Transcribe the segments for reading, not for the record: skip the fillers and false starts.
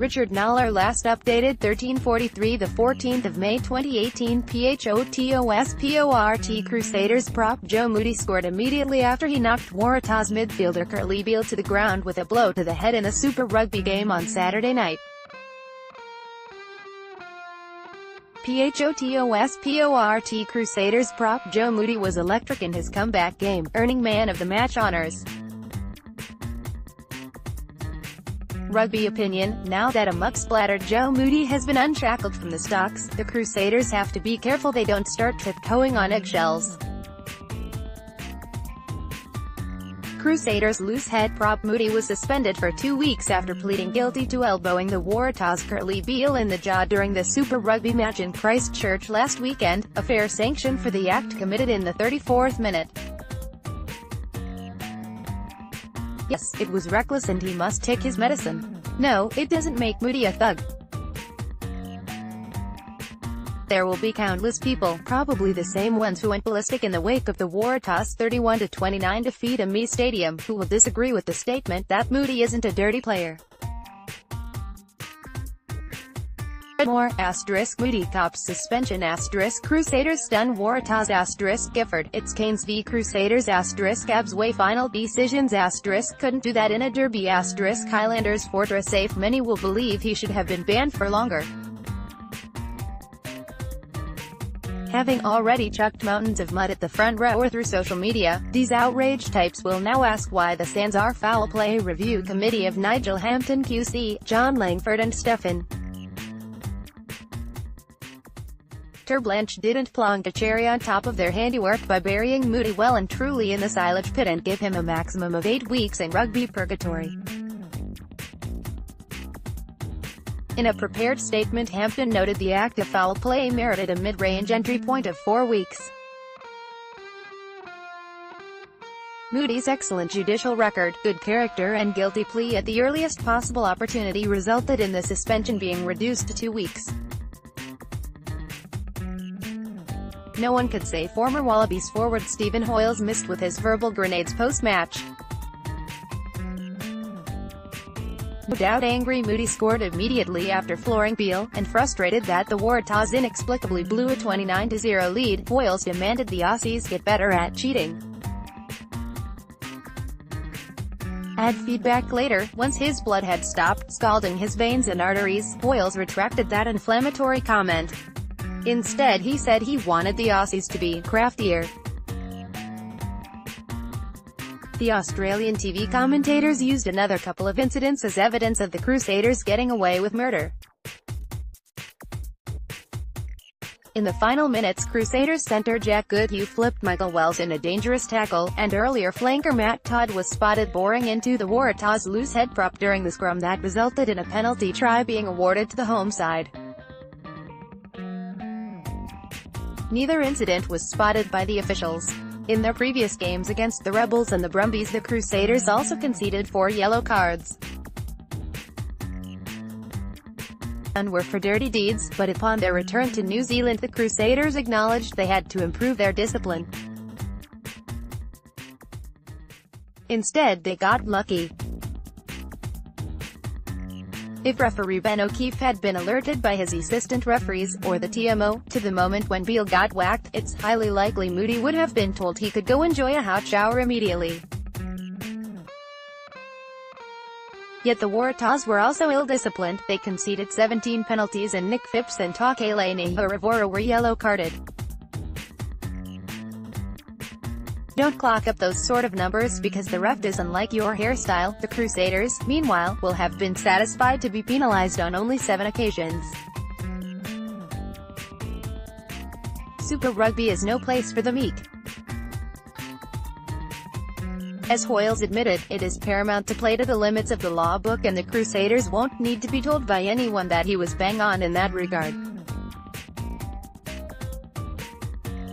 Richard KNOWLER Last updated 13:43 the 14th of May 2018. PHOTOSPORT Crusaders prop Joe Moody scored immediately after he knocked Waratahs midfielder Kurtley Beale to the ground with a blow to the head in a Super Rugby game on Saturday night. PHOTOSPORT Crusaders prop Joe Moody was electric in his comeback game, earning Man of the Match honors. Rugby Opinion: now that a muck-splattered Joe Moody has been unshackled from the stocks, the Crusaders have to be careful they don't start tiptoeing on eggshells. Crusaders loose head prop Moody was suspended for 2 weeks after pleading guilty to elbowing the Waratahs' Kurtley Beale in the jaw during the Super Rugby match in Christchurch last weekend, a fair sanction for the act committed in the 34th minute. Yes, it was reckless and he must take his medicine. No, it doesn't make Moody a thug. There will be countless people, probably the same ones who went ballistic in the wake of the Waratahs' 31-29 defeat at Me Stadium, who will disagree with the statement that Moody isn't a dirty player. More, Moody cops suspension, Crusaders stun Waratahs, Gifford, it's Canes v Crusaders, Abs way final decisions, couldn't do that in a derby, Highlanders fortress safe. Many will believe he should have been banned for longer. Having already chucked mountains of mud at the front row or through social media, these outraged types will now ask why the Sanzar Foul Play Review Committee of Nigel Hampton QC, John Langford and Stephen Blanche didn't plonk a cherry on top of their handiwork by burying Moody well and truly in the silage pit and give him a maximum of 8 weeks in rugby purgatory. In a prepared statement, Hampton noted the act of foul play merited a mid-range entry point of 4 weeks. Moody's excellent judicial record, good character and guilty plea at the earliest possible opportunity resulted in the suspension being reduced to 2 weeks. No one could say former Wallabies forward Stephen Hoiles missed with his verbal grenades post-match. No doubt angry Moody scored immediately after flooring Beale, and frustrated that the Waratahs inexplicably blew a 29-0 lead, Hoiles demanded the Aussies get better at cheating. Add feedback later, once his blood had stopped scalding his veins and arteries, Hoiles retracted that inflammatory comment. Instead he said he wanted the Aussies to be craftier. The Australian TV commentators used another couple of incidents as evidence of the Crusaders getting away with murder. In the final minutes, Crusaders centre Jack Goodhue flipped Michael Wells in a dangerous tackle, and earlier flanker Matt Todd was spotted boring into the Waratahs' loose head prop during the scrum that resulted in a penalty try being awarded to the home side. Neither incident was spotted by the officials. In their previous games against the Rebels and the Brumbies, the Crusaders also conceded 4 yellow cards. None were for dirty deeds, but upon their return to New Zealand the Crusaders acknowledged they had to improve their discipline. Instead they got lucky. If referee Ben O'Keefe had been alerted by his assistant referees, or the TMO, to the moment when Beale got whacked, it's highly likely Moody would have been told he could go enjoy a hot shower immediately. Yet the Waratahs were also ill-disciplined. They conceded 17 penalties and Nick Phipps and Takeleni Haravora were yellow-carded. Don't clock up those sort of numbers because the ref doesn't like your hairstyle. The Crusaders, meanwhile, will have been satisfied to be penalized on only 7 occasions. Super Rugby is no place for the meek. As Hoiles admitted, it is paramount to play to the limits of the law book, and the Crusaders won't need to be told by anyone that he was bang on in that regard.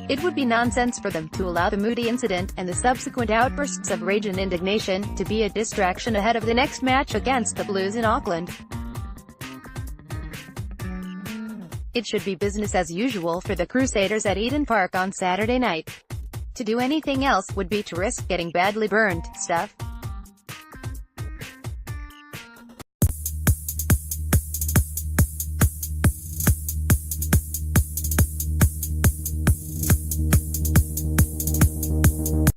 It would be nonsense for them to allow the Moody incident, and the subsequent outbursts of rage and indignation, to be a distraction ahead of the next match against the Blues in Auckland. It should be business as usual for the Crusaders at Eden Park on Saturday night. To do anything else would be to risk getting badly burned, Steph.